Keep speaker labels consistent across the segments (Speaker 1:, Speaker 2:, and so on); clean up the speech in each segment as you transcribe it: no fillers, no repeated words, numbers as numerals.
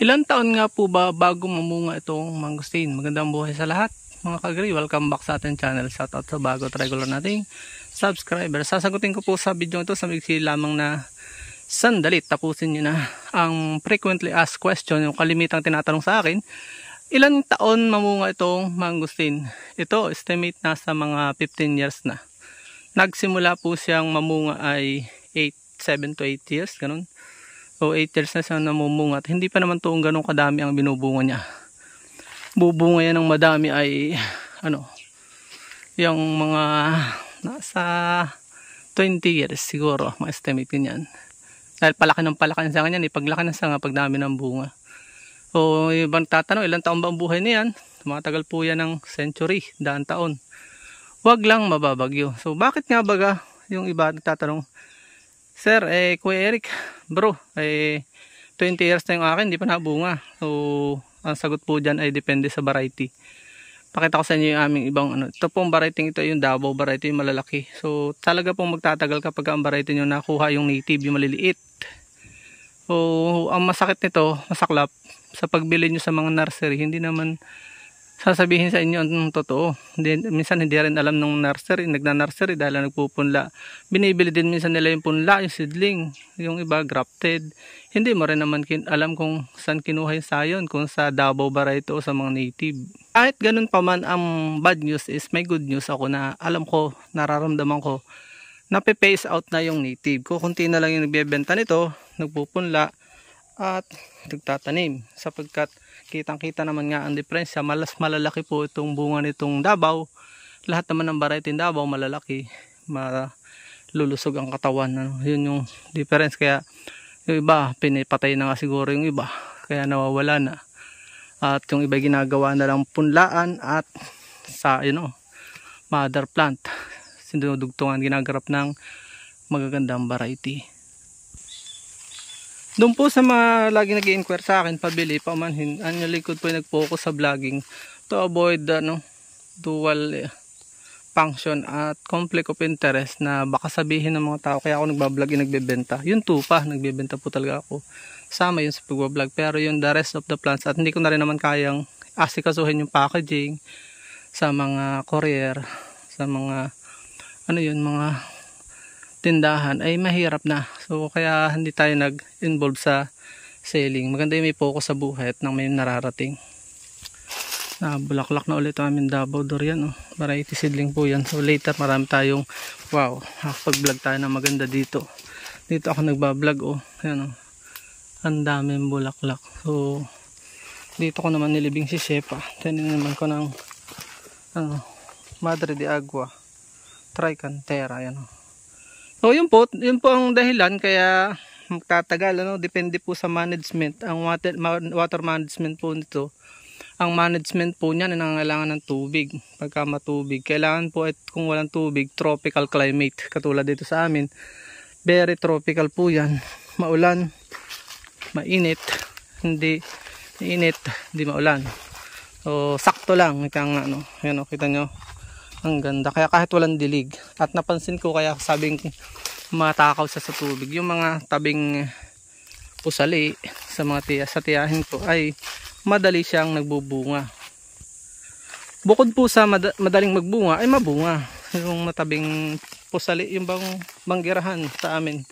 Speaker 1: Ilang taon nga po ba bago mamunga itong mangosteen? Magandang buhay sa lahat mga kagri. Welcome back sa ating channel. Shoutout sa bago at regular nating subscriber. Sasagutin ko po sa video ito sa miksi lamang na sandali. Tapusin nyo na ang frequently asked question, yung kalimitang tinatanong sa akin. Ilang taon mamunga itong mangosteen? Ito estimate na sa mga 15 years na. Nagsimula po siyang mamunga ay 7 to 8 years, ganun. So 8 years na siya namumunga at hindi pa naman toong ganun kadami ang binubunga niya. Bubunga yan ng madami ay yung mga nasa 20 years siguro, ma-estimate yan. Dahil palaki ng sanga niyan, ipaglaki ng sanga pag dami ng bunga. So ibang tatanong, ilang taon ba ang buhay niyan? Tumatagal po yan ng century, daan taon. Wag lang mababagyo. So bakit nga baga yung iba nagtatanong, Sir, Kuya Eric, bro, 20 years na yung akin, di pa nabunga. So, ang sagot po dyan ay depende sa variety. Pakita ko sa inyo yung aming ibang Ito pong variety ito, yung Davao variety, yung malalaki. So, talaga pong magtatagal kapag ang variety nyo nakuha yung native, yung maliliit. So, ang masakit nito, masaklap, sa pagbili nyo sa mga nursery, hindi naman sasabihin sa inyo ang totoo. Minsan hindi rin alam ng nursery, nagna-nursery dahil nagpupunla. Binibili din minsan nila yung punla, yung seedling, yung iba grafted. Hindi mo rin naman alam kung saan kinuha yung sayon, kung sa Davao variety o sa mga native. Kahit ganun pa man, ang bad news is may good news ako na alam ko, nararamdaman ko, nape-phase out na yung native. Kukunti na lang yung nagbebenta nito, nagpupunla at nagtatanim, sapagkat kitang-kita naman nga ang diferensya. Malalaki po itong bunga nitong Davao. Lahat naman ng variety ng Davao malalaki, malulusog ang katawan. Yun yung difference. Kaya yung iba pinipatay na nga siguro yung iba, kaya nawawala na. At yung iba ginagawa na lang punlaan at sa mother plant, sinudugtungan, ginagarap ng magagandang variety. Doon po sa mga lagi nag-i-inquire sa akin, pabili, pamanhin, ang likod po yung nag-focus sa vlogging to avoid dual function at conflict of interest na baka sabihin ng mga tao kaya ako nagbablog yung nagbebenta. Yun tupa, nagbebenta po talaga ako. Sama yun sa pagbablog. Pero yung the rest of the plants, at hindi ko na rin naman kayang asikasuhin yung packaging sa mga courier, sa mga mga tindahan ay mahirap na. So kaya hindi tayo nag-involve sa selling. Maganda yung may focus sa buhay at nang may nararating. Bulaklak na ulit ang aming Davao durian. Variety seedling po yan. So later marami tayong pag-vlog tayo na maganda dito. Dito ako nagbablog. Ang daming bulaklak. So dito ko naman nilibing si Shepa. Tanin naman ko ng Madre de Agua Tricantera. So yun po ang dahilan kaya magtatagal. Depende po sa management. Ang water management po nito, ang management po niyan ay nangangailangan ng tubig. Pagka matubig, kailangan po at kung walang tubig, tropical climate. Katulad dito sa amin, very tropical po yan. Maulan, mainit, hindi mainit, hindi maulan. So sakto lang. Kita nyo. Ang ganda. Kaya kahit walang dilig. At napansin ko kaya sabing matakaw siya sa tubig. Yung mga tabing pusali sa mga tiyahin ko ay madali siyang nagbubunga. Bukod po sa madaling magbunga ay mabunga. Yung matabing pusali, yung banggirahan sa amin.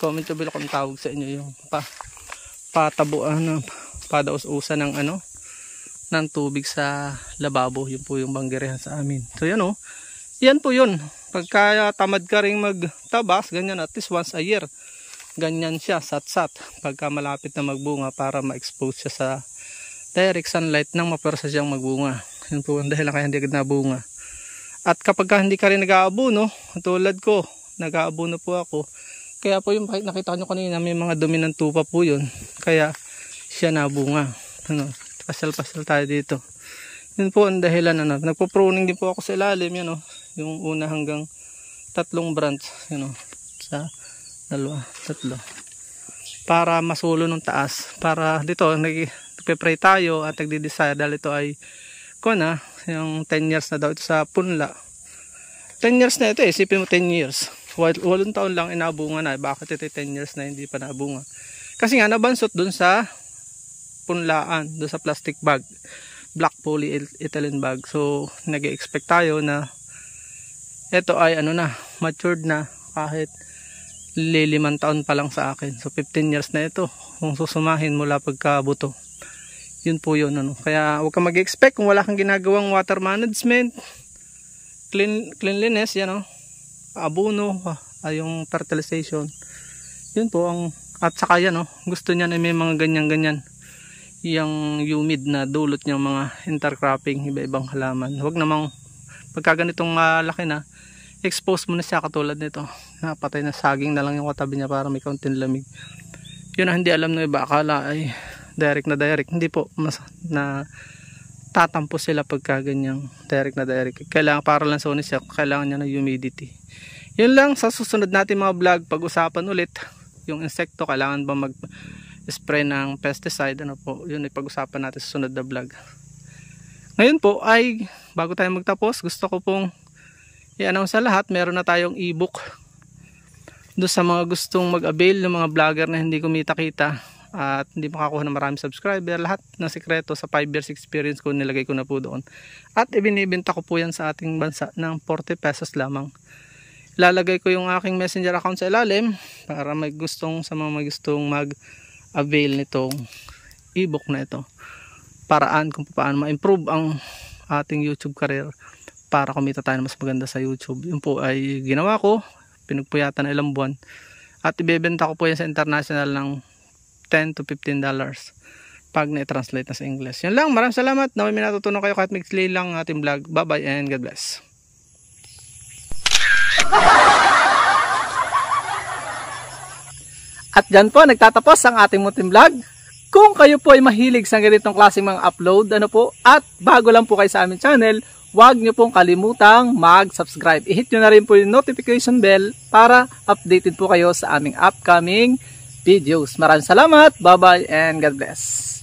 Speaker 1: Comment below kung tawag sa inyo yung patabuan, padaus-usan ng ng tubig sa lababo. Yun po yung banggirahan sa amin. So yan po yun. Pagka tamad ka rin magtabas, ganyan at least once a year. Ganyan siya, sat-sat. Pagka malapit na magbunga para ma-expose siya sa direct sunlight nang mapersa siyang magbunga. Yun po ang dahilan kaya hindi agad nabunga. At kapag hindi ka rin nag-aabono, tulad ko, nag-aabono po ako. Kaya po yung nakita nyo kanina, may mga dumi ng tupa po yun. Kaya siya nabunga. Pasal-pasal tayo dito. Yun po ang dahilan. Nagpo-pruning din po ako sa ilalim. Yung una hanggang 3 branch. Sa 2, 3. Para masulo ng taas. Para dito, nagpe-pray tayo at nagdi-desire dahil ito ay yung 10 years na daw ito sa punla. 10 years na ito isipin mo 10 years. 8 taon lang inabunga na. Bakit ito 10 years na hindi pa nabunga? Kasi nga nabansot dun sa punlaan doon sa plastic bag, black polyethylene bag. So nag-expect tayo na ito ay ano na, matured na kahit 5 taon pa lang sa akin. So 15 years na ito kung susumahin mula pagkabuto. Yun po yun ano. Kaya huwag kang mag-expect kung wala kang ginagawang water management, cleanliness, yan o, abono, yung fertilization. Yun po ang, at saka yan o, gusto niya na may mga ganyan-ganyan yung humid na dulot niyang mga intercropping, iba-ibang halaman. Huwag namang pagka ganitong malaki na, expose mo na siya katulad nito. Napatay na saging na lang yung katabi niya para may kaunting lamig. Yun ang hindi alam ng iba, akala ay direct na direct. Hindi po, mas na tatampo sila pagka ganyang direct na direct. Kailangan para lang sa unis siya, kailangan niya ng humidity. Yun lang, sa susunod natin mga vlog, pag-usapan ulit yung insekto, kailangan ba mag-spray ng pesticide, ano po, yun ay pag-usapan natin sa susunod na vlog. Ngayon po ay, bago tayo magtapos, gusto ko pong i-announce sa lahat, meron na tayong ebook doon sa mga gustong mag-avail ng mga vlogger na hindi kumita-kita at hindi makakuha ng maraming subscriber. Lahat ng sekreto sa 5 years experience ko nilagay ko na po doon. At ibinibenta ko po yan sa ating bansa ng 40 pesos lamang. Lalagay ko yung aking messenger account sa ilalim para may gustong, sa mga may gustong mag-avail nitong ebook na ito. Paraan kung paano ma-improve ang ating YouTube career para kumita tayo mas maganda sa YouTube. Yun po ay ginawa ko, pinagpuyatan na ilang buwan at ibebenta ko po yan sa international ng $10 to $15 pag na-translate na sa English. Yan lang, maraming salamat na may natutunan kayo kahit mixli lang ang ating vlog. Bye bye and God bless. At dyan po nagtatapos ang ating munting vlog. Kung kayo po ay mahilig sa ganitong klaseng mga upload, ano po, at bago lang po kayo sa aming channel, huwag nyo pong kalimutang mag-subscribe. I-hit nyo na rin po yung notification bell para updated po kayo sa aming upcoming videos. Maraming salamat, bye bye and God bless.